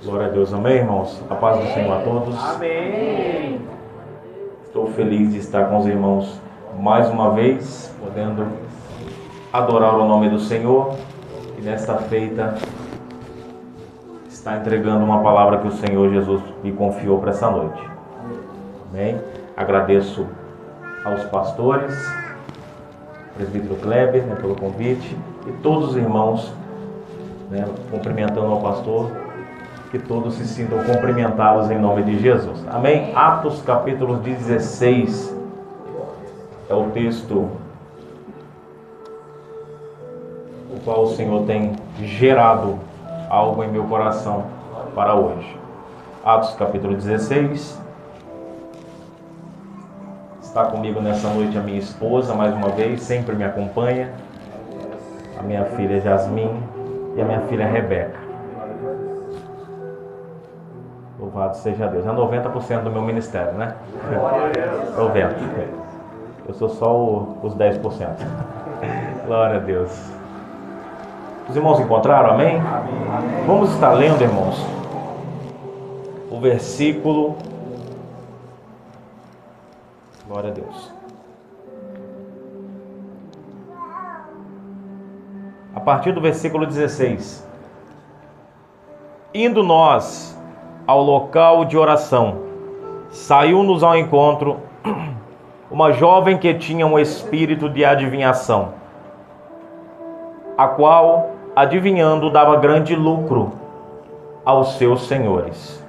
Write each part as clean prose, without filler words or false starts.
Glória a Deus, amém, irmãos? A paz do Senhor a todos. Amém. Estou feliz de estar com os irmãos mais uma vez, podendo adorar o nome do Senhor e nesta feita está entregando uma palavra que o Senhor Jesus me confiou para essa noite. Amém? Agradeço aos pastores, presbítero Kleber, pelo convite, e todos os irmãos, cumprimentando ao pastor, que todos se sintam cumprimentados em nome de Jesus. Amém? Atos capítulo 16 é o texto o qual o Senhor tem gerado algo em meu coração para hoje. Atos capítulo 16. Está comigo nessa noite a minha esposa, mais uma vez, sempre me acompanha, a minha filha Jasmin e a minha filha Rebeca. Louvado seja Deus. É 90% do meu ministério, né? 90%. Eu sou só os 10%. Glória a Deus. Os irmãos encontraram, amém? Vamos estar lendo, irmãos, o versículo. Glória a Deus. A partir do versículo 16. Indo nós ao local de oração, saiu-nos ao encontro uma jovem que tinha um espírito de adivinhação, a qual, adivinhando, dava grande lucro aos seus senhores.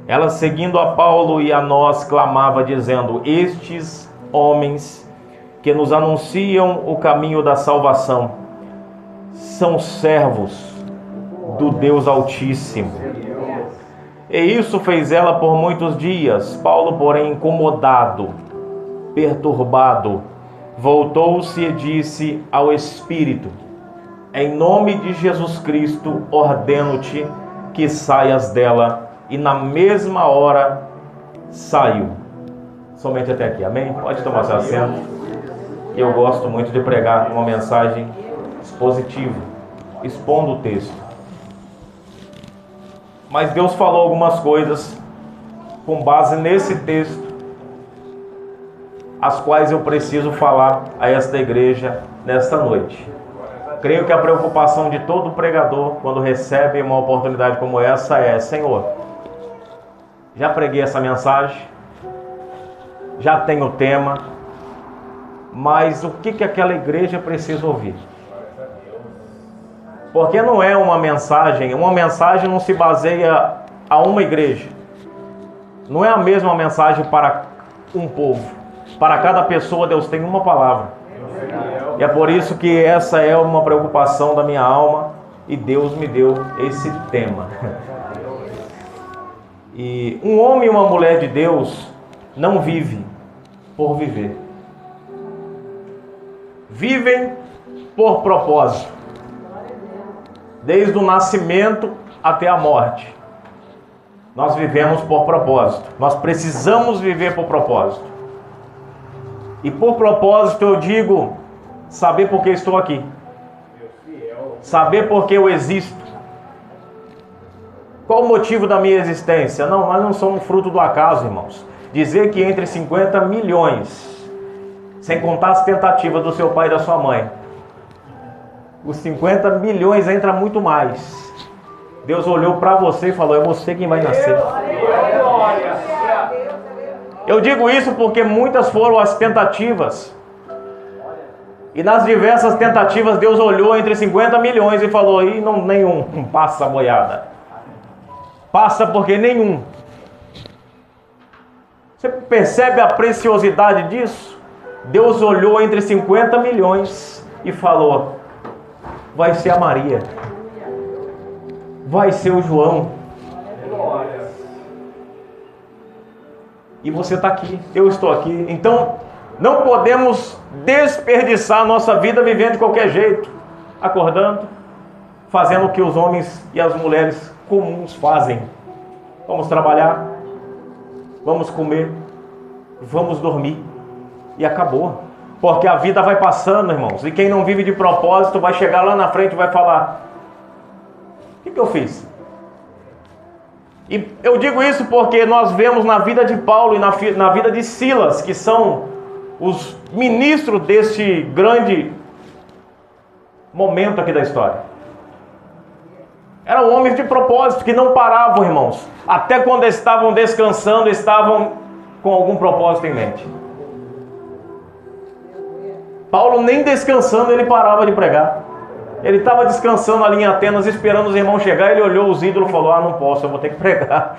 Ela, seguindo a Paulo e a nós, clamava, dizendo: estes homens que nos anunciam o caminho da salvação são servos do Deus Altíssimo. E isso fez ela por muitos dias. Paulo, porém, incomodado, perturbado, voltou-se e disse ao Espírito: em nome de Jesus Cristo, ordeno-te que saias dela. E na mesma hora saiu. Somente até aqui, amém? Pode tomar seu assento. Eu gosto muito de pregar uma mensagem expositiva, expondo o texto. Mas Deus falou algumas coisas com base nesse texto, as quais eu preciso falar a esta igreja nesta noite. Creio que a preocupação de todo pregador, quando recebe uma oportunidade como essa, é: Senhor, já preguei essa mensagem, já tenho o tema, mas o que aquela igreja precisa ouvir? Porque não é uma mensagem não se baseia a uma igreja. Não é a mesma mensagem para um povo. Para cada pessoa Deus tem uma palavra. E é por isso que essa é uma preocupação da minha alma e Deus me deu esse tema. E um homem e uma mulher de Deus não vivem por viver. Vivem por propósito. Desde o nascimento até a morte. Nós vivemos por propósito. Nós precisamos viver por propósito. E por propósito eu digo saber por que estou aqui. Saber por que eu existo. Qual o motivo da minha existência? Não, nós não somos fruto do acaso, irmãos. Dizer que entre 50 milhões, sem contar as tentativas do seu pai e da sua mãe, os 50 milhões entra muito mais. Deus olhou para você e falou: é você quem vai nascer. Eu digo isso porque muitas foram as tentativas. E nas diversas tentativas Deus olhou entre 50 milhões e falou: e não, nenhum passa a boiada. Passa porque nenhum. Você percebe a preciosidade disso? Deus olhou entre 50 milhões e falou: vai ser a Maria, vai ser o João. E você está aqui, eu estou aqui. Então não podemos desperdiçar a nossa vida vivendo de qualquer jeito, acordando, fazendo o que os homens e as mulheres comuns fazem. Vamos trabalhar, vamos comer, vamos dormir e acabou. Porque a vida vai passando, irmãos, e quem não vive de propósito vai chegar lá na frente e vai falar: o que eu fiz? E eu digo isso porque nós vemos na vida de Paulo e na vida de Silas, que são os ministros desse grande momento aqui da história. Eram homens de propósito que não paravam, irmãos. Até quando estavam descansando, estavam com algum propósito em mente. Paulo nem descansando ele parava de pregar. Ele estava descansando ali em Atenas, esperando os irmãos chegar. Ele olhou os ídolos e falou: ah, não posso, eu vou ter que pregar.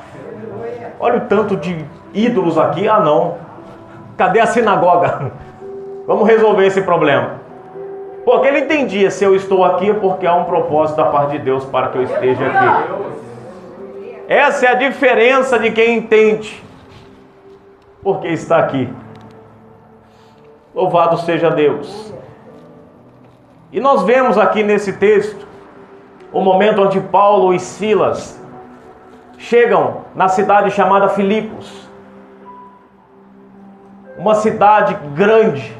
Olha o tanto de ídolos aqui. Ah, não. Cadê a sinagoga? Vamos resolver esse problema. Porque ele entendia: se eu estou aqui é porque há um propósito da parte de Deus para que eu esteja aqui. Essa é a diferença de quem entende porque está aqui. Louvado seja Deus. E nós vemos aqui nesse texto o momento onde Paulo e Silas chegam na cidade chamada Filipos. Uma cidade grande.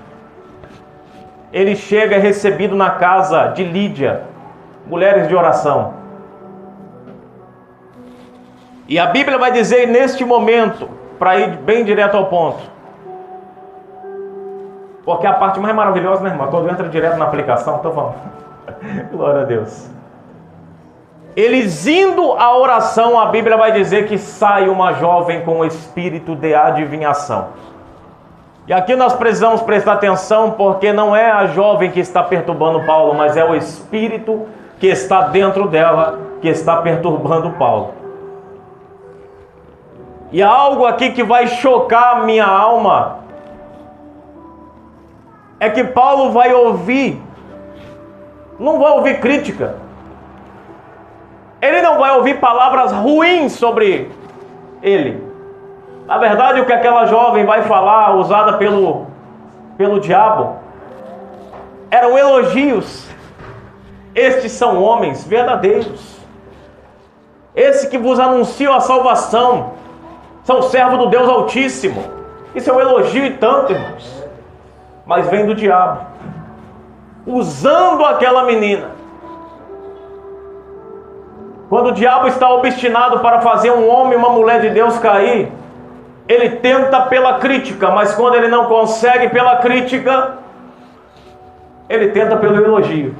Ele chega e é recebido na casa de Lídia, mulheres de oração. E a Bíblia vai dizer neste momento, para ir bem direto ao ponto, porque a parte mais maravilhosa, né, irmão? Quando entra direto na aplicação, então vamos. Glória a Deus. Eles indo à oração, a Bíblia vai dizer que sai uma jovem com espírito de adivinhação. E aqui nós precisamos prestar atenção, porque não é a jovem que está perturbando Paulo, mas é o espírito que está dentro dela, que está perturbando Paulo. E há algo aqui que vai chocar a minha alma, é que Paulo vai ouvir, não vai ouvir crítica, ele não vai ouvir palavras ruins sobre ele. Na verdade, o que aquela jovem vai falar, usada pelo diabo, eram elogios. Estes são homens verdadeiros, esse que vos anunciam a salvação, são servos do Deus Altíssimo. Isso é um elogio e tanto, irmãos. Mas vem do diabo, usando aquela menina. Quando o diabo está obstinado para fazer um homem e uma mulher de Deus cair, ele tenta pela crítica, mas quando ele não consegue pela crítica, ele tenta pelo elogio.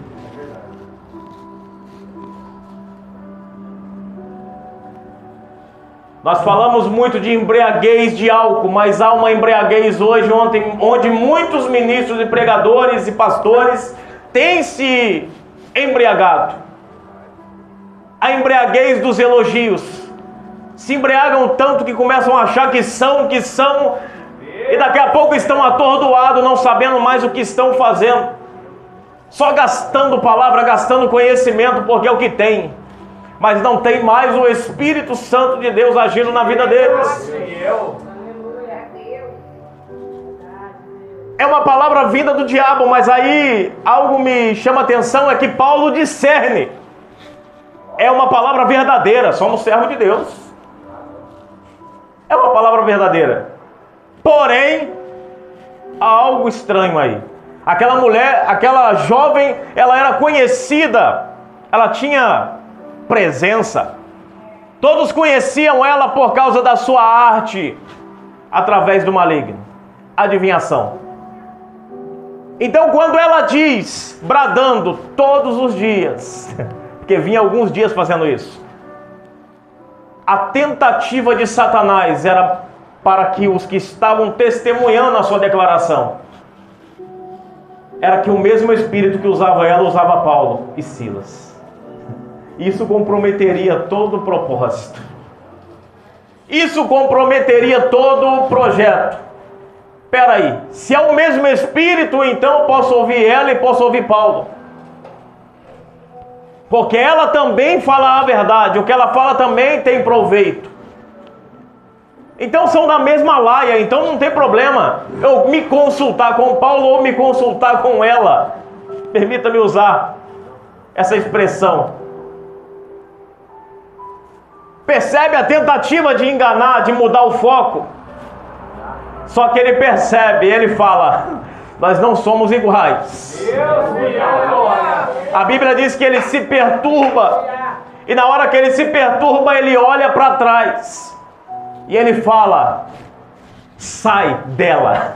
Nós falamos muito de embriaguez de álcool, mas há uma embriaguez hoje onde muitos ministros e pregadores e pastores têm se embriagado. A embriaguez dos elogios. Se embriagam tanto que começam a achar que são, e daqui a pouco estão atordoados, não sabendo mais o que estão fazendo. Só gastando palavra, gastando conhecimento, porque é o que tem. Mas não tem mais o Espírito Santo de Deus agindo na vida deles. É uma palavra vinda do diabo, mas aí algo me chama a atenção, é que Paulo discerne. É uma palavra verdadeira, somos servos de Deus. É uma palavra verdadeira. Porém, há algo estranho aí. Aquela mulher, aquela jovem, ela era conhecida, ela tinha presença. Todos conheciam ela por causa da sua arte, através do maligno, adivinhação. Então quando ela diz, bradando todos os dias, porque vinha alguns dias fazendo isso, a tentativa de Satanás era para que os que estavam testemunhando a sua declaração, era que o mesmo espírito que usava ela, usava Paulo e Silas. Isso comprometeria todo o propósito. Isso comprometeria todo o projeto. Espera aí, se é o mesmo espírito, então eu posso ouvir ela e posso ouvir Paulo. Porque ela também fala a verdade, o que ela fala também tem proveito. Então são da mesma laia, então não tem problema eu me consultar com Paulo ou me consultar com ela. Permita-me usar essa expressão. Percebe a tentativa de enganar, de mudar o foco? Só que ele percebe, ele fala, nós não somos iguais. A Bíblia diz que ele se perturba E na hora que ele se perturba, ele olha para trás. E ele fala: sai dela.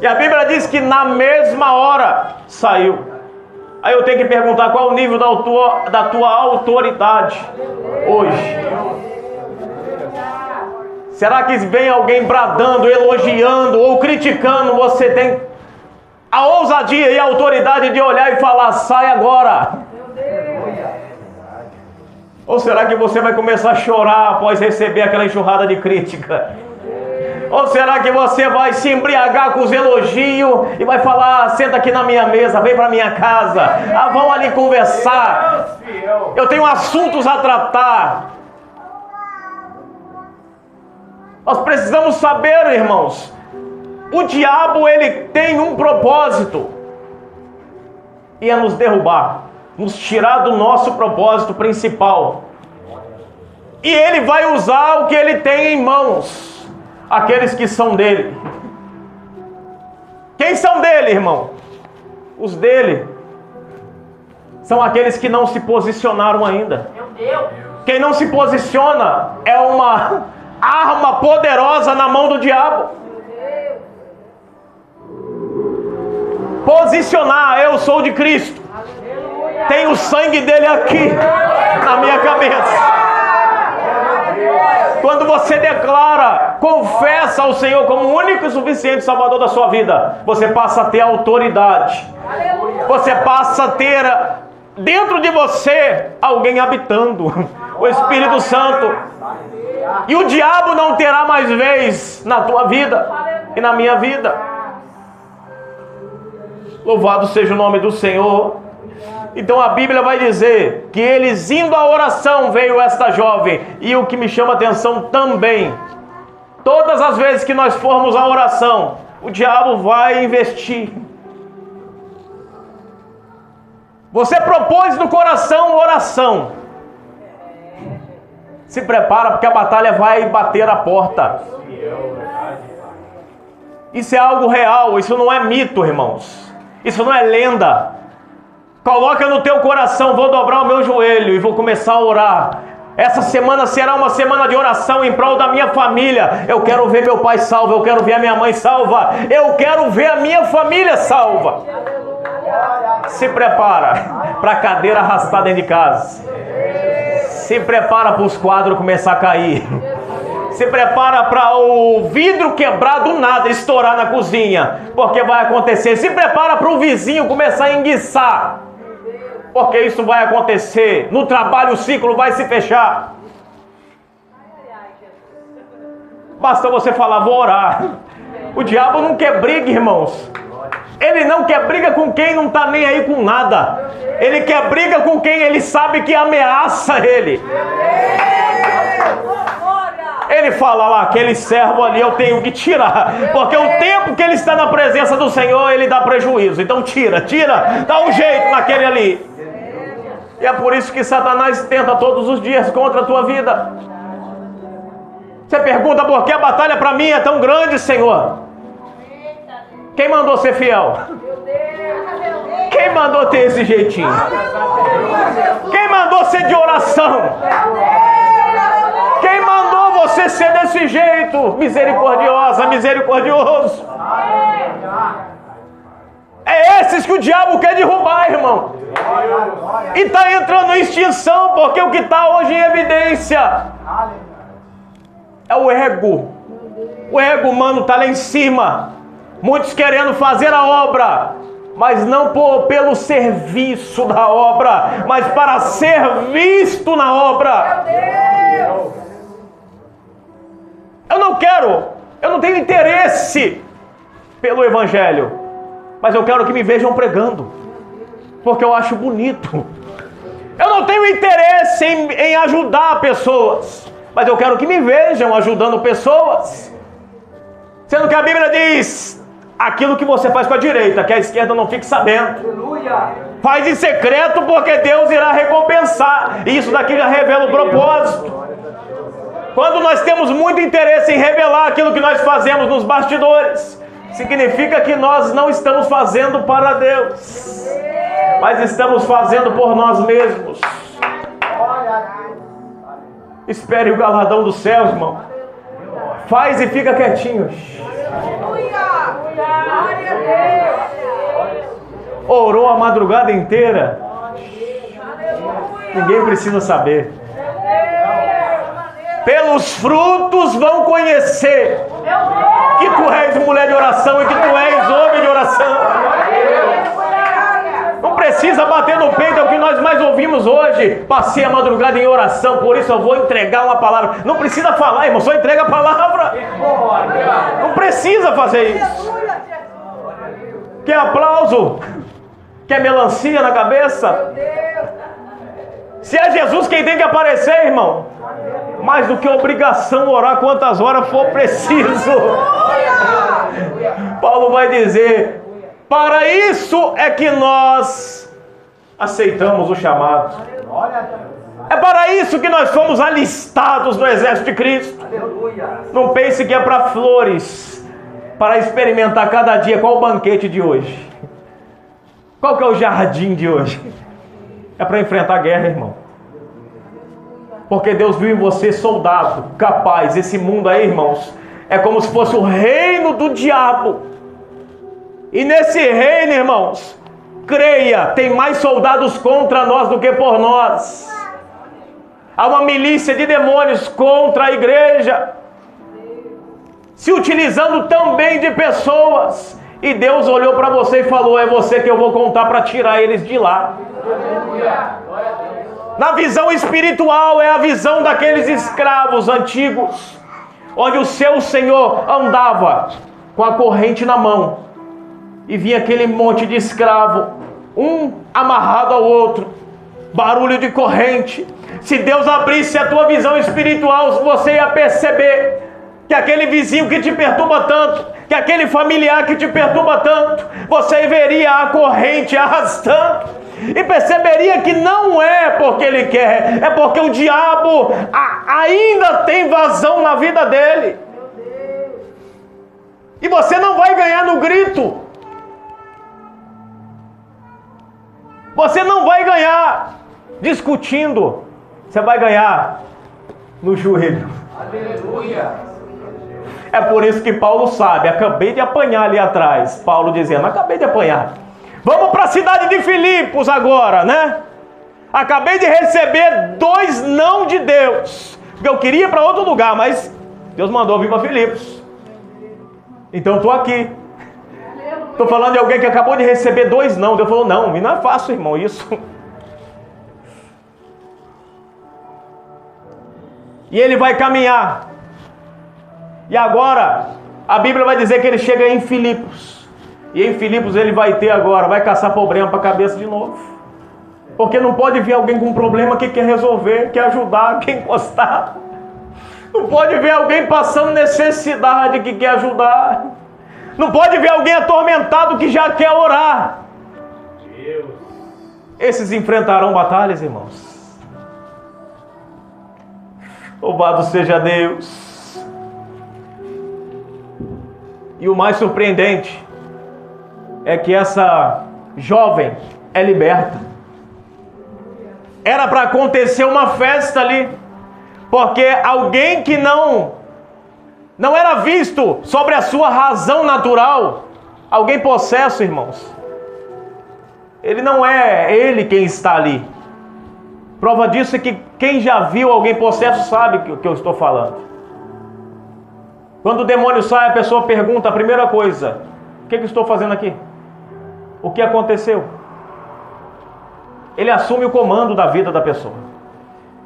E a Bíblia diz que na mesma hora saiu. Aí eu tenho que perguntar: qual o nível da tua autoridade hoje? Será que vem alguém bradando, elogiando ou criticando? Você tem a ousadia e a autoridade de olhar e falar: sai agora. Ou será que você vai começar a chorar após receber aquela enxurrada de crítica? Ou será que você vai se embriagar com os elogios e vai falar: senta aqui na minha mesa, vem para minha casa, vamos ali conversar, eu tenho assuntos a tratar. Nós precisamos saber, irmãos, o diabo, ele tem um propósito, e é nos derrubar, nos tirar do nosso propósito principal. E ele vai usar o que ele tem em mãos, aqueles que são dele. Quem são dele, irmão? Os dele são aqueles que não se posicionaram ainda. Quem não se posiciona é uma arma poderosa na mão do diabo. Posicionar: eu sou de Cristo, tenho o sangue dele aqui na minha cabeça. Quando você declara, confessa ao Senhor como o único e suficiente Salvador da sua vida, você passa a ter autoridade. Você passa a ter dentro de você alguém habitando, o Espírito Santo. E o diabo não terá mais vez na tua vida e na minha vida. Louvado seja o nome do Senhor. Então a Bíblia vai dizer que eles indo à oração veio esta jovem. E o que me chama a atenção também, todas as vezes que nós formos à oração, o diabo vai investir. Você propôs no coração oração, se prepara, porque a batalha vai bater a porta. Isso é algo real, isso não é mito, irmãos. Isso não é lenda. Coloca no teu coração: vou dobrar o meu joelho e vou começar a orar. Essa semana será uma semana de oração em prol da minha família. Eu quero ver meu pai salvo, eu quero ver a minha mãe salva, eu quero ver a minha família salva. Se prepara para a cadeira arrastar dentro de casa. Se prepara para os quadros começar a cair. Se prepara para o vidro quebrar do nada, estourar na cozinha, porque vai acontecer. Se prepara para o vizinho começar a enguiçar, porque isso vai acontecer. No trabalho o ciclo vai se fechar. Basta você falar: vou orar. O diabo não quer briga, irmãos. Ele não quer briga com quem não está nem aí com nada. Ele quer briga com quem ele sabe que ameaça ele. Ele fala lá: aquele servo ali eu tenho que tirar, porque o tempo que ele está na presença do Senhor, ele dá prejuízo. Então tira, dá um jeito naquele ali. E é por isso que Satanás tenta todos os dias contra a tua vida. Você pergunta: por que a batalha para mim é tão grande, Senhor? Quem mandou ser fiel? Quem mandou ter esse jeitinho? Quem mandou ser de oração? Quem mandou você ser desse jeito? Misericordiosa, misericordioso. É esses que o diabo quer derrubar, irmão. E está entrando em extinção, porque o que está hoje em evidência é o ego. O ego humano está lá em cima. Muitos querendo fazer a obra, mas não pelo serviço da obra, mas para ser visto na obra. Eu não tenho interesse pelo Evangelho, mas eu quero que me vejam pregando, porque eu acho bonito. Eu não tenho interesse em ajudar pessoas, mas eu quero que me vejam ajudando pessoas. Sendo que a Bíblia diz: aquilo que você faz com a direita, que a esquerda não fique sabendo. Faz em secreto, porque Deus irá recompensar. E isso daqui já revela o propósito. Quando nós temos muito interesse em revelar aquilo que nós fazemos nos bastidores, significa que nós não estamos fazendo para Deus, mas estamos fazendo por nós mesmos. Espere o galardão do céu, irmão. Faz e fica quietinho. Orou a madrugada inteira. Ninguém precisa saber. Pelos frutos vão conhecer que tu és mulher de oração e que tu és homem de oração. Não precisa bater no peito, é o que nós mais ouvimos hoje. Passei a madrugada em oração, por isso eu vou entregar uma palavra. Não precisa falar, irmão, só entrega a palavra. Não precisa fazer isso. Quer aplauso? Quer melancia na cabeça? Se é Jesus quem tem que aparecer, irmão, mais do que obrigação orar quantas horas for preciso. Paulo vai dizer: para isso é que nós aceitamos o chamado. É para isso que nós fomos alistados no exército de Cristo. Não pense que é para flores, para experimentar cada dia qual o banquete de hoje. Qual que é o jardim de hoje? É para enfrentar a guerra, irmão. Porque Deus viu em você soldado, capaz. Esse mundo aí, irmãos, é como se fosse o reino do diabo. E nesse reino, irmãos, creia, tem mais soldados contra nós do que por nós. Há uma milícia de demônios contra a igreja, se utilizando também de pessoas. E Deus olhou para você e falou: é você que eu vou contar para tirar eles de lá. Na visão espiritual, é a visão daqueles escravos antigos, onde o seu senhor andava com a corrente na mão, e vinha aquele monte de escravo, um amarrado ao outro, barulho de corrente. Se Deus abrisse a tua visão espiritual, você ia perceber que aquele vizinho que te perturba tanto, que aquele familiar que te perturba tanto, você veria a corrente arrastando, e perceberia que não é porque ele quer, é porque o diabo ainda tem vazão na vida dele. E você não vai ganhar no grito. Você não vai ganhar discutindo. Você vai ganhar no joelho. Aleluia. É por isso que Paulo sabe. Acabei de apanhar ali atrás. Paulo dizendo: acabei de apanhar. Vamos para a cidade de Filipos agora, né? Acabei de receber 2 não de Deus. Porque eu queria ir para outro lugar, mas Deus mandou vir para Filipos. Então estou aqui. Estou falando de alguém que acabou de receber 2 não. Deus falou: não, e não é fácil, irmão, isso. E ele vai caminhar. E agora, a Bíblia vai dizer que ele chega em Filipos. E em Filipos ele vai caçar problema para a cabeça de novo. Porque não pode vir alguém com um problema que quer resolver, quer ajudar, quer encostar. Não pode ver alguém passando necessidade que quer ajudar. Não pode ver alguém atormentado que já quer orar. Esses enfrentarão batalhas, irmãos. Louvado seja Deus. E o mais surpreendente é que essa jovem é liberta. Era para acontecer uma festa ali, porque alguém que não era visto sobre a sua razão natural, alguém possesso, irmãos, ele não é ele quem está ali. Prova disso é que quem já viu alguém possesso sabe o que eu estou falando. Quando o demônio sai, a pessoa pergunta a primeira coisa: o que eu estou fazendo aqui? O que aconteceu? Ele assume o comando da vida da pessoa.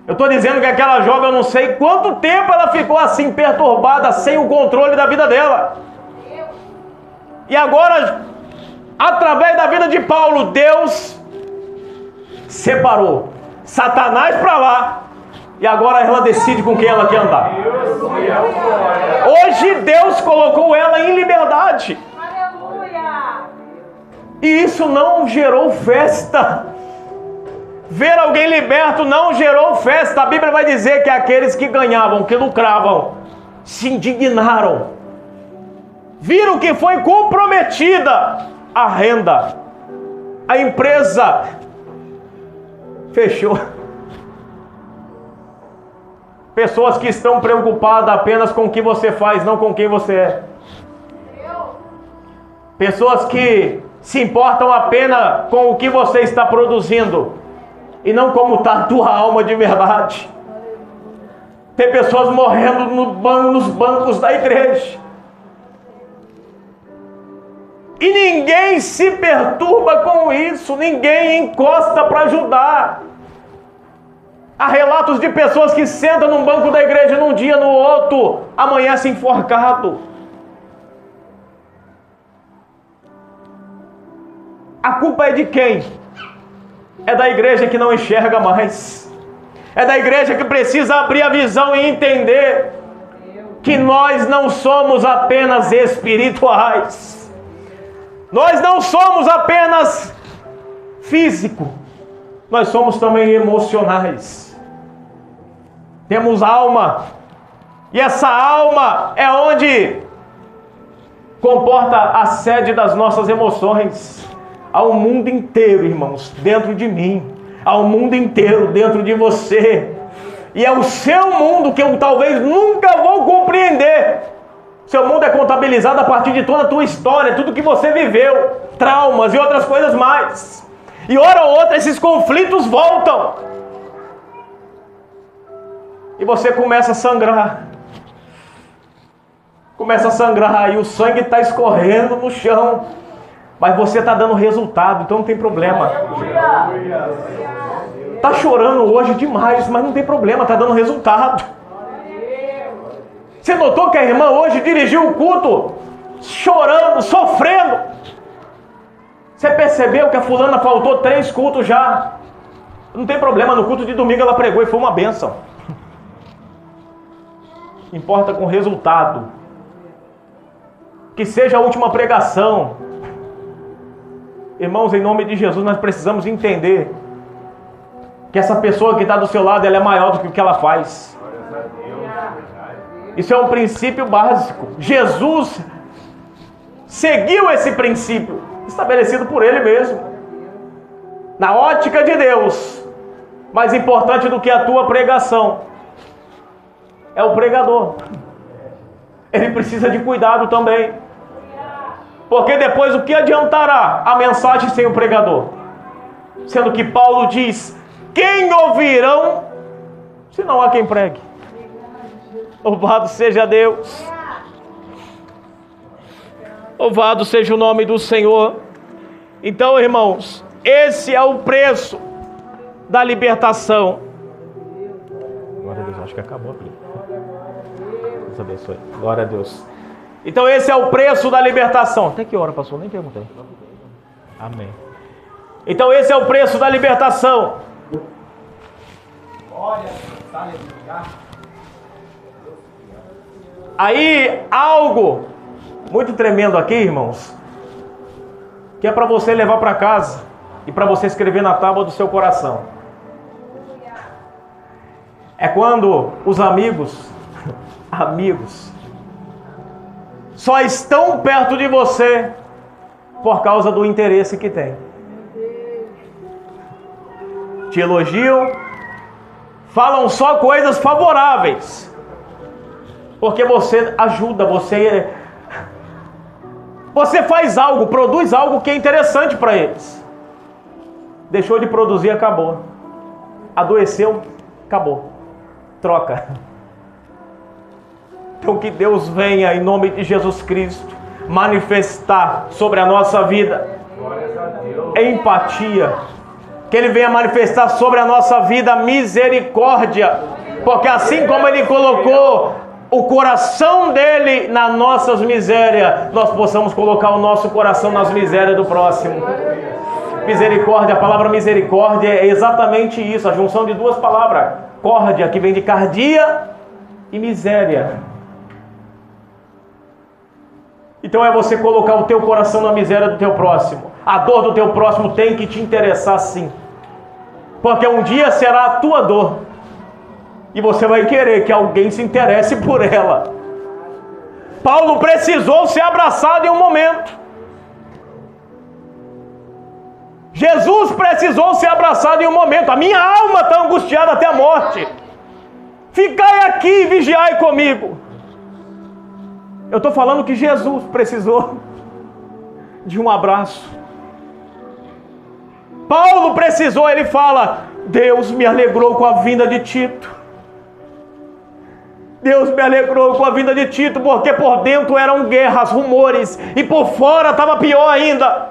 Eu estou dizendo que aquela jovem, eu não sei quanto tempo ela ficou assim perturbada, sem o controle da vida dela. E agora, através da vida de Paulo, Deus separou Satanás para lá. E agora ela decide com quem ela quer andar. Hoje Deus colocou ela em liberdade. E isso não gerou festa. Ver alguém liberto não gerou festa. A Bíblia vai dizer que aqueles que ganhavam, que lucravam, se indignaram. Viram que foi comprometida a renda. A empresa fechou. Pessoas que estão preocupadas apenas com o que você faz, não com quem você é. Pessoas que se importam apenas com o que você está produzindo e não como está a tua alma de verdade. Tem pessoas morrendo nos bancos da igreja. E ninguém se perturba com isso, ninguém encosta para ajudar. Há relatos de pessoas que sentam num banco da igreja num dia, no outro, amanhece enforcado. A culpa é de quem? É da igreja que não enxerga mais. É da igreja que precisa abrir a visão e entender que nós não somos apenas espirituais. Nós não somos apenas físico. Nós somos também emocionais. Temos alma. E essa alma é onde comporta a sede das nossas emoções. Há um mundo inteiro, irmãos, dentro de mim. Há um mundo inteiro dentro de você. E é o seu mundo que eu talvez nunca vou compreender. Seu mundo é contabilizado a partir de toda a tua história, tudo que você viveu, traumas e outras coisas mais. E hora ou outra esses conflitos voltam. E você começa a sangrar. Começa a sangrar e o sangue está escorrendo no chão. Mas você está dando resultado, então não tem problema. Está chorando hoje demais, mas não tem problema, está dando resultado. Você notou que a irmã hoje dirigiu o culto chorando, sofrendo? Você percebeu que a fulana faltou 3 cultos já? Não tem problema, no culto de domingo ela pregou e foi uma bênção. Importa com o resultado. Que seja a última pregação. Irmãos, em nome de Jesus, nós precisamos entender que essa pessoa que está do seu lado, ela é maior do que o que ela faz. Isso é um princípio básico. Jesus seguiu esse princípio, estabelecido por Ele mesmo. Na ótica de Deus, mais importante do que a tua pregação é o pregador. Ele precisa de cuidado também. Porque depois o que adiantará a mensagem sem o pregador? Sendo que Paulo diz: quem ouvirão, se não há quem pregue? Louvado seja Deus. Louvado seja o nome do Senhor. Então, irmãos, esse é o preço da libertação. Glória a Deus, acho que acabou aqui. Deus abençoe. Glória a Deus. Então esse é o preço da libertação. Até que hora passou? Nem perguntei. Amém. Então esse é o preço da libertação. Olha, aí algo muito tremendo aqui, irmãos, que é para você levar para casa e para você escrever na tábua do seu coração. É quando os amigos só estão perto de você por causa do interesse que tem. Te elogiam, falam só coisas favoráveis, porque você ajuda, você faz algo, produz algo que é interessante para eles. Deixou de produzir, acabou. Adoeceu, acabou. Troca. Então que Deus venha em nome de Jesus Cristo manifestar sobre a nossa vida empatia, que Ele venha manifestar sobre a nossa vida misericórdia, porque assim como Ele colocou o coração dele nas nossas misérias, nós possamos colocar o nosso coração nas misérias do próximo. Misericórdia, a palavra misericórdia é exatamente isso, a junção de duas palavras, córdia, que vem de cardia, e miséria. Então é você colocar o teu coração na miséria do teu próximo. A dor do teu próximo tem que te interessar sim, porque um dia será a tua dor, e você vai querer que alguém se interesse por ela. Paulo precisou ser abraçado em um momento. Jesus precisou ser abraçado em um momento. A minha alma está angustiada até a morte. ficai aqui e vigiai comigo. Eu estou falando que Jesus precisou de um abraço. Paulo precisou, ele fala: Deus me alegrou com a vinda de Tito. Deus me alegrou com a vinda de Tito, porque por dentro eram guerras, rumores, e por fora estava pior ainda.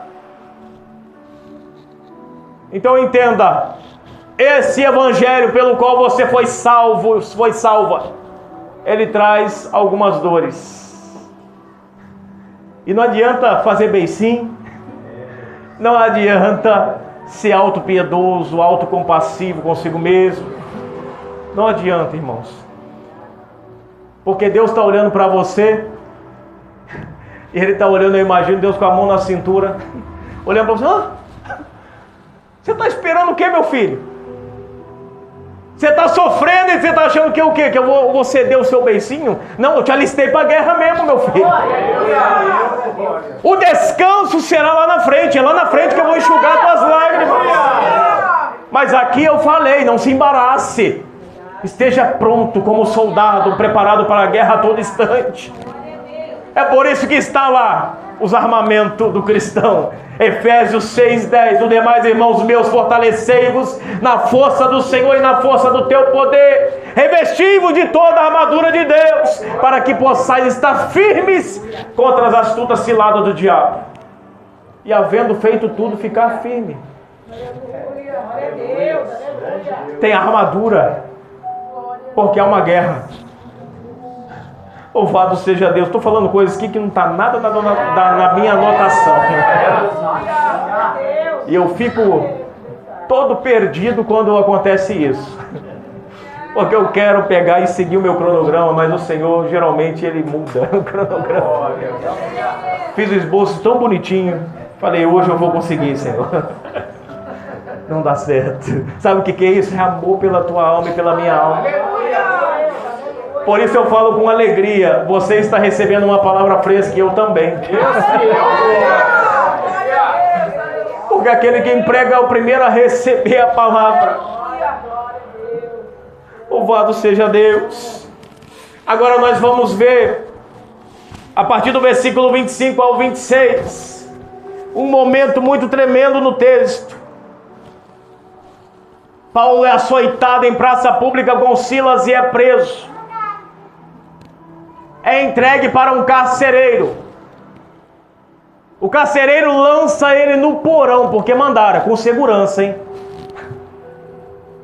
Então entenda, esse evangelho pelo qual você foi salvo, foi salva, ele traz algumas dores. E não adianta fazer beicinho, não adianta ser autopiedoso, autocompassivo consigo mesmo. Não adianta, irmãos. Porque Deus está olhando para você, e Ele está olhando, eu imagino, Deus com a mão na cintura, olhando para você: você está esperando o que, meu filho? Você está sofrendo e você está achando que o quê? Que eu vou ceder o seu beicinho? Não, eu te alistei para a guerra mesmo, meu filho. O descanso será lá na frente, é lá na frente que eu vou enxugar tuas lágrimas. Mas aqui eu falei, não se embarace. Esteja pronto como soldado, preparado para a guerra a todo instante. É por isso que está lá os armamentos do cristão. Efésios 6:10. O demais, irmãos meus, fortalecei-vos na força do Senhor e na força do teu poder. Revesti-vos de toda a armadura de Deus, para que possais estar firmes contra as astutas ciladas do diabo. E havendo feito tudo, ficar firme. Tem armadura, porque há uma guerra. Louvado seja Deus. Estou falando coisas aqui que não está nada na minha anotação. E eu fico todo perdido quando acontece isso. Porque eu quero pegar e seguir o meu cronograma, mas o Senhor geralmente Ele muda o cronograma. Fiz o esboço tão bonitinho. Falei, hoje eu vou conseguir, Senhor. Não dá certo. Sabe o que é isso? É amor pela tua alma e pela minha alma. Por isso eu falo com alegria. Você está recebendo uma palavra fresca e eu também. Porque aquele que emprega é o primeiro a receber a palavra. Louvado seja Deus. Agora nós vamos ver, a partir do versículo 25 ao 26, um momento muito tremendo no texto. Paulo é açoitado em praça pública com Silas e é preso. É entregue para um carcereiro. O carcereiro lança ele no porão, porque mandaram, com segurança, hein?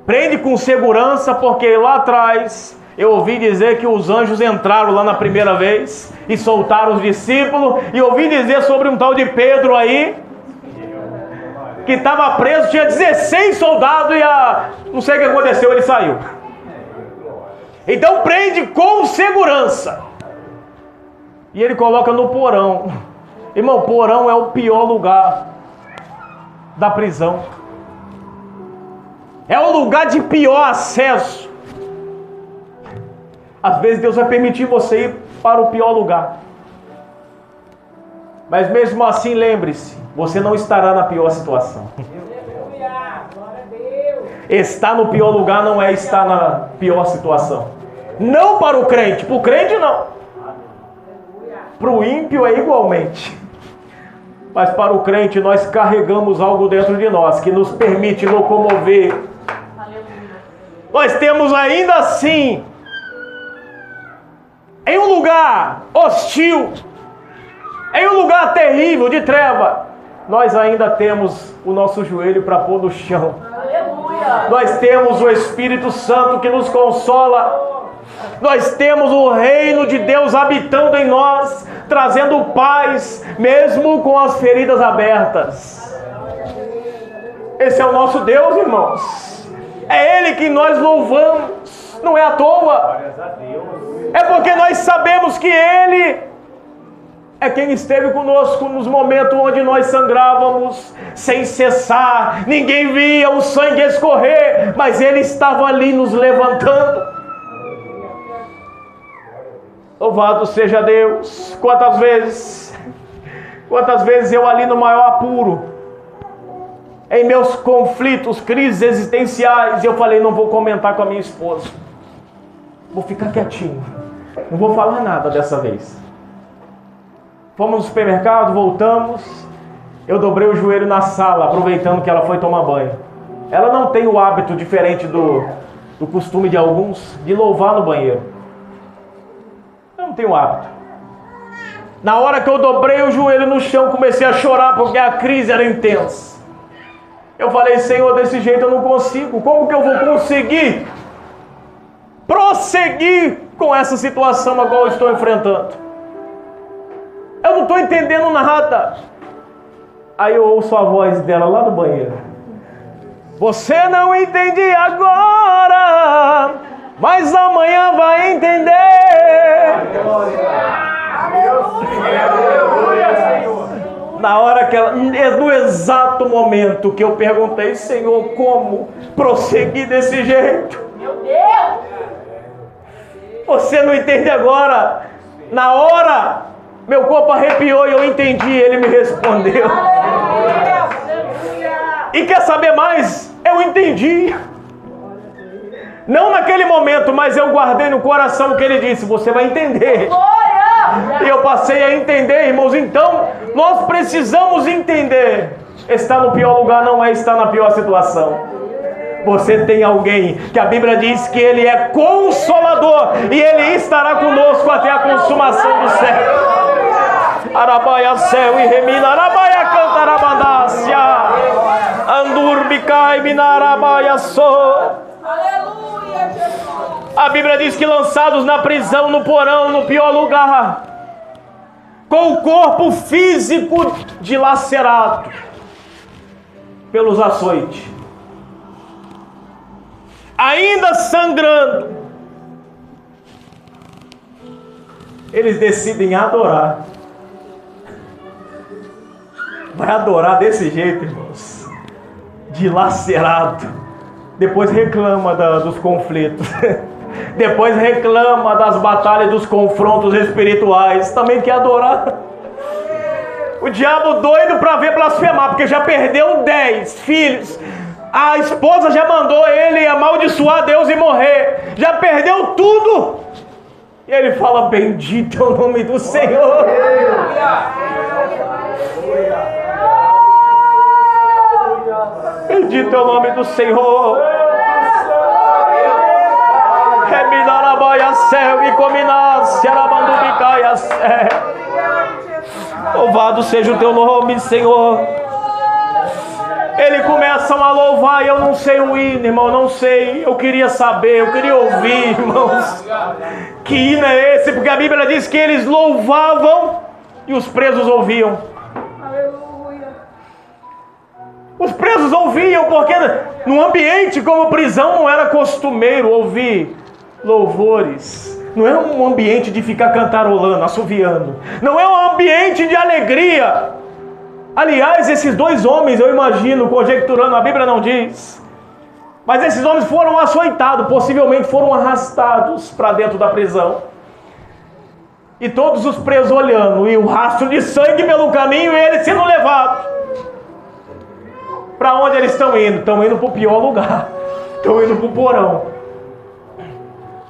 Prende com segurança, porque lá atrás eu ouvi dizer que os anjos entraram lá na primeira vez e soltaram os discípulos. E ouvi dizer sobre um tal de Pedro aí, que estava preso, tinha 16 soldados e não sei o que aconteceu, ele saiu. Então prende com segurança. E ele coloca no porão. Irmão, porão é o pior lugar da prisão. É o lugar de pior acesso. Às vezes Deus vai permitir você ir para o pior lugar. Mas mesmo assim, lembre-se, você não estará na pior situação. Estar no pior lugar não é estar na pior situação. Não para o crente, para o crente não. Para o ímpio é igualmente. Mas para o crente nós carregamos algo dentro de nós que nos permite locomover. Nós temos ainda assim, em um lugar hostil, em um lugar terrível de treva, nós ainda temos o nosso joelho para pôr no chão. Nós temos o Espírito Santo que nos consola. Nós temos o reino de Deus habitando em nós, trazendo paz, mesmo com as feridas abertas. Esse é o nosso Deus, irmãos. É Ele que nós louvamos, não é à toa. É porque nós sabemos que Ele é quem esteve conosco nos momentos onde nós sangrávamos sem cessar. Ninguém via o sangue escorrer, mas Ele estava ali nos levantando. Louvado seja Deus. Quantas vezes eu ali no maior apuro, em meus conflitos, crises existenciais, eu falei, não vou comentar com a minha esposa. Vou ficar quietinho. Não vou falar nada dessa vez. Fomos no supermercado, voltamos. Eu dobrei o joelho na sala, aproveitando que ela foi tomar banho. Ela não tem o hábito, diferente do costume de alguns, de louvar no banheiro. Eu não tenho hábito. Na hora que eu dobrei o joelho no chão, comecei a chorar porque a crise era intensa. Eu falei: Senhor, desse jeito eu não consigo. Como que eu vou conseguir prosseguir com essa situação a qual eu estou enfrentando? Eu não estou entendendo nada. Aí eu ouço a voz dela lá do banheiro: você não entende agora, mas amanhã vai entender. Na hora que ela, no exato momento que eu perguntei: Senhor, como prosseguir desse jeito? Meu Deus! Você não entende agora. Na hora, meu corpo arrepiou e eu entendi. Ele me respondeu. E quer saber mais? Eu entendi. Não naquele momento, mas eu guardei no coração o que ele disse: você vai entender. E eu passei a entender, irmãos. Então, nós precisamos entender. Estar no pior lugar não é estar na pior situação. Você tem alguém que a Bíblia diz que ele é consolador e ele estará conosco até a consumação do século. Arabaia céu e remina, arabaia canta arabandácia, andurbicai minarabaia só. Aleluia, Jesus. A Bíblia diz que lançados na prisão, no porão, no pior lugar, com o corpo físico dilacerado pelos açoites, ainda sangrando, eles decidem adorar. Vai adorar desse jeito, irmãos, dilacerado. Depois reclama dos conflitos. Depois reclama das batalhas, dos confrontos espirituais. Também quer adorar. O diabo doido para ver blasfemar, porque já perdeu 10 filhos. A esposa já mandou ele amaldiçoar Deus e morrer. Já perdeu tudo. E ele fala: bendito é o nome do Senhor. Bendito é o nome do Senhor. Reminarabaia céu e cominas, arabandubicaia céu. Louvado seja o teu nome, Senhor. Eles começam a louvar e eu não sei o hino, irmão, não sei. Eu queria saber, eu queria ouvir, irmãos. Que hino é esse? Porque a Bíblia diz que eles louvavam e os presos ouviam. Os presos ouviam, porque num ambiente como prisão não era costumeiro ouvir louvores. Não é um ambiente de ficar cantarolando, assoviando. Não é um ambiente de alegria. Aliás, esses dois homens, eu imagino, conjecturando, a Bíblia não diz, mas esses homens foram açoitados, possivelmente foram arrastados para dentro da prisão. E todos os presos olhando, e o rastro de sangue pelo caminho, e eles sendo levados. Para onde eles estão indo? Estão indo para o pior lugar. Estão indo para o porão.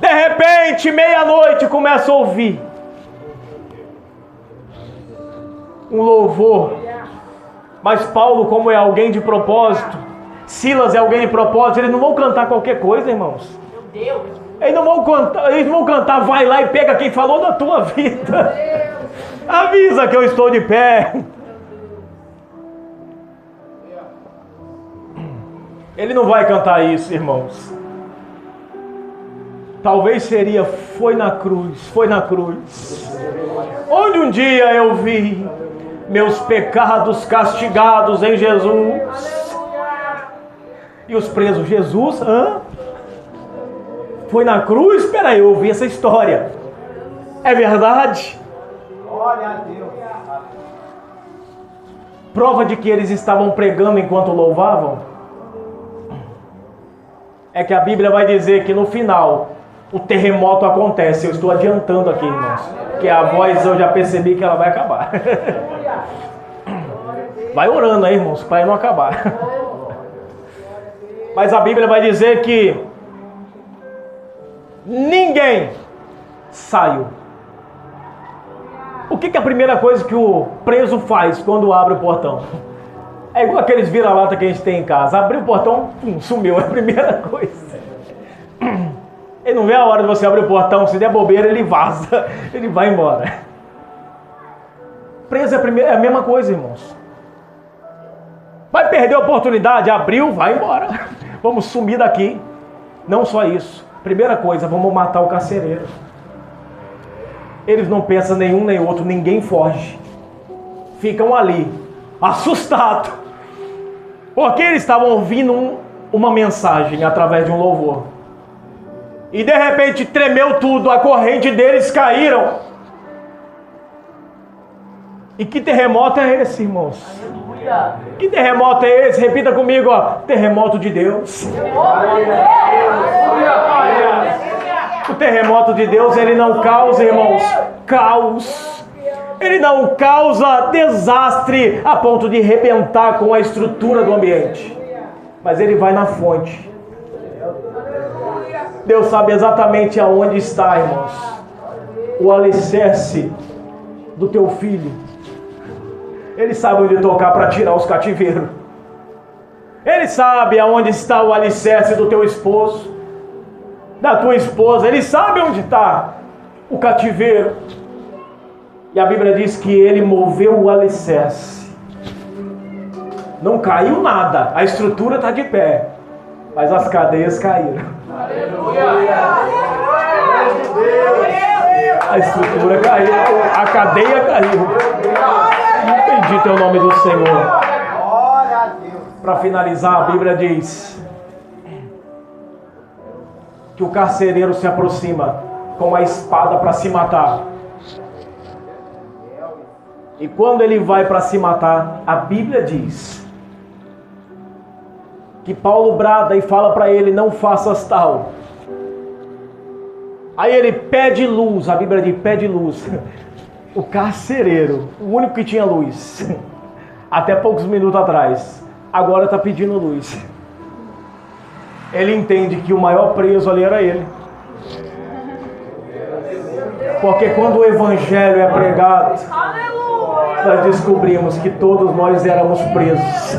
De repente, meia-noite, começa a ouvir um louvor. Mas Paulo, como é alguém de propósito, Silas é alguém de propósito, eles não vão cantar qualquer coisa, irmãos. Meu Deus. Eles não vão cantar, vai lá e pega quem falou da tua vida. Avisa que eu estou de pé. Ele não vai cantar isso, irmãos. Talvez seria: foi na cruz, onde um dia eu vi meus pecados castigados em Jesus. E os presos: Jesus, foi na cruz? Espera aí, eu ouvi essa história. É verdade? Glória a Deus. Prova de que eles estavam pregando enquanto louvavam é que a Bíblia vai dizer que no final o terremoto acontece. Eu estou adiantando aqui, irmãos, porque a voz eu já percebi que ela vai acabar. Vai orando aí, irmãos, para não acabar. Mas a Bíblia vai dizer que ninguém saiu. O que é a primeira coisa que o preso faz quando abre o portão? É igual aqueles vira-lata que a gente tem em casa. Abriu o portão, sumiu, é a primeira coisa. Ele não vê a hora de você abrir o portão, se der bobeira ele vaza, ele vai embora. Preso é a mesma coisa, irmãos. Vai perder a oportunidade, abriu, vai embora. Vamos sumir daqui. Não só isso. Primeira coisa, vamos matar o carcereiro. Eles não pensam nenhum nem outro, ninguém foge. Ficam ali, assustados. Porque eles estavam ouvindo uma mensagem através de um louvor. E de repente tremeu tudo, a corrente deles caíram. E que terremoto é esse, irmãos? Aleluia. Que terremoto é esse? Repita comigo, ó. Terremoto de Deus. O terremoto de Deus, ele não causa, irmãos, caos. Ele não causa desastre a ponto de arrebentar com a estrutura do ambiente. Mas ele vai na fonte. Deus sabe exatamente aonde está, irmãos, o alicerce do teu filho. Ele sabe onde tocar para tirar os cativeiros. Ele sabe aonde está o alicerce do teu esposo, da tua esposa. Ele sabe onde está o cativeiro. E a Bíblia diz que ele moveu o alicerce. Não caiu nada, a estrutura está de pé, mas as cadeias caíram. A estrutura caiu, a cadeia caiu. Bendito é o nome do Senhor. Para finalizar, a Bíblia diz que o carcereiro se aproxima com a espada para se matar. E quando ele vai para se matar, a Bíblia diz que Paulo brada e fala para ele: não faças tal. Aí ele pede luz, a Bíblia diz: pede luz. O carcereiro, o único que tinha luz, até poucos minutos atrás, agora está pedindo luz. Ele entende que o maior preso ali era ele. Porque quando o evangelho é pregado, nós descobrimos que todos nós éramos presos.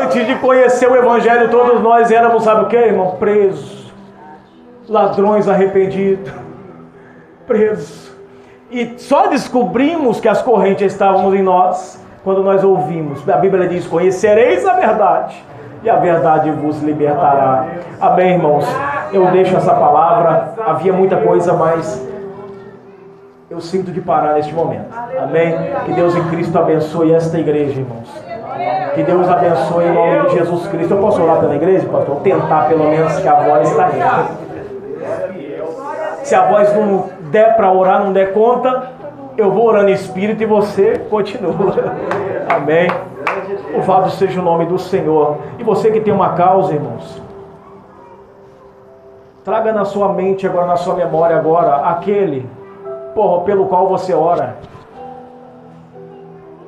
Antes de conhecer o evangelho, todos nós éramos, sabe o que, irmão? Presos. Ladrões arrependidos. Presos. E só descobrimos que as correntes estavam em nós quando nós ouvimos. A Bíblia diz: conhecereis a verdade, e a verdade vos libertará. Amém, irmãos? Eu deixo essa palavra. Havia muita coisa, mas eu sinto de parar neste momento. Amém? Que Deus em Cristo abençoe esta igreja, irmãos. Que Deus abençoe em nome de Jesus Cristo. Eu posso orar pela igreja, pastor? Tentar pelo menos que a voz está aí. Se a voz não der para orar, não der conta, eu vou orando em espírito e você continua. Amém? Louvado seja o nome do Senhor. E você que tem uma causa, irmãos, traga na sua mente agora, na sua memória agora, aquele pelo qual você ora.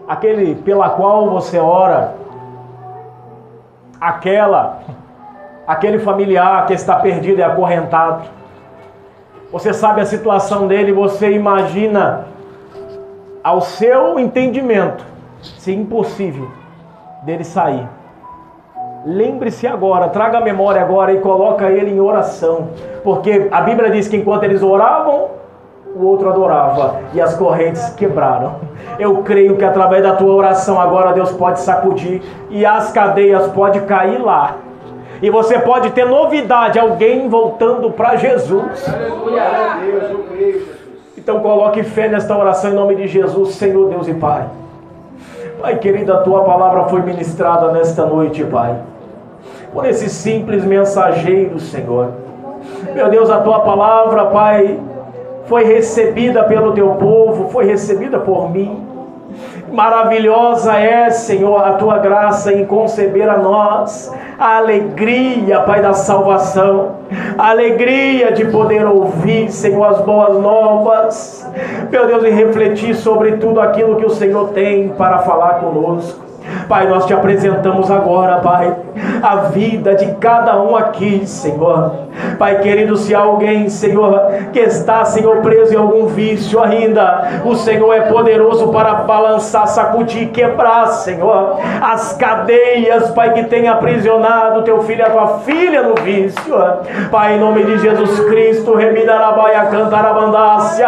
Aquele pela qual você ora. Aquele familiar que está perdido e acorrentado. Você sabe a situação dele, você imagina ao seu entendimento se impossível dele sair. Lembre-se agora, traga a memória agora e coloca ele em oração. Porque a Bíblia diz que enquanto eles oravam, o outro adorava e as correntes quebraram. Eu creio que através da tua oração agora Deus pode sacudir e as cadeias podem cair lá. E você pode ter novidade, alguém voltando para Jesus. Então coloque fé nesta oração em nome de Jesus, Senhor Deus e Pai. Pai querido, a tua palavra foi ministrada nesta noite, Pai, por esse simples mensageiro, Senhor. Meu Deus, a tua palavra, Pai, foi recebida pelo teu povo, foi recebida por mim. Maravilhosa é, Senhor, a tua graça em conceber a nós a alegria, Pai, da salvação, a alegria de poder ouvir, Senhor, as boas novas, meu Deus, e refletir sobre tudo aquilo que o Senhor tem para falar conosco. Pai, nós te apresentamos agora, Pai, a vida de cada um aqui, Senhor. Pai querido, se há alguém, Senhor, que está, Senhor, preso em algum vício ainda, o Senhor é poderoso para balançar, sacudir, quebrar, Senhor, as cadeias, Pai, que tem aprisionado teu filho e a tua filha no vício. Pai, em nome de Jesus Cristo, remidarabaia cantarabandácia,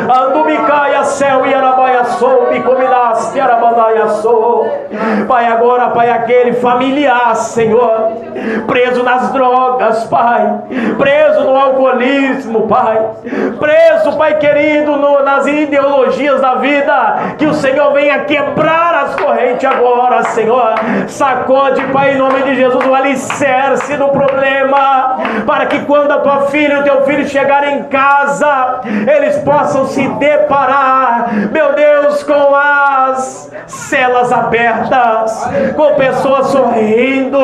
andubicaia céu e arabaia sou, bicominaste arabandaia sou. Pai, agora, Pai, aquele familiar, Senhor, preso nas drogas, Pai, preso no alcoolismo, Pai, preso, Pai querido, nas ideologias da vida, que o Senhor venha quebrar as correntes agora, Senhor. Sacode, Pai, em nome de Jesus, o alicerce do problema, para que quando a tua filha e o teu filho chegarem em casa, eles possam se deparar, meu Deus, com as celas abertas, com pessoas sorrindo,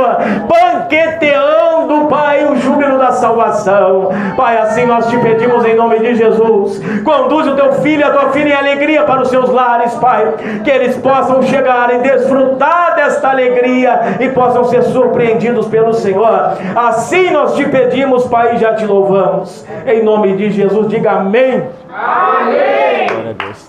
banqueteando, Pai, o júbilo da salvação. Pai, assim nós te pedimos em nome de Jesus, conduz o teu filho e a tua filha em alegria para os seus lares, Pai, que eles possam chegar e desfrutar desta alegria e possam ser surpreendidos pelo Senhor. Assim nós te pedimos, Pai, e já te louvamos em nome de Jesus. Diga amém. Amém. Glória a Deus.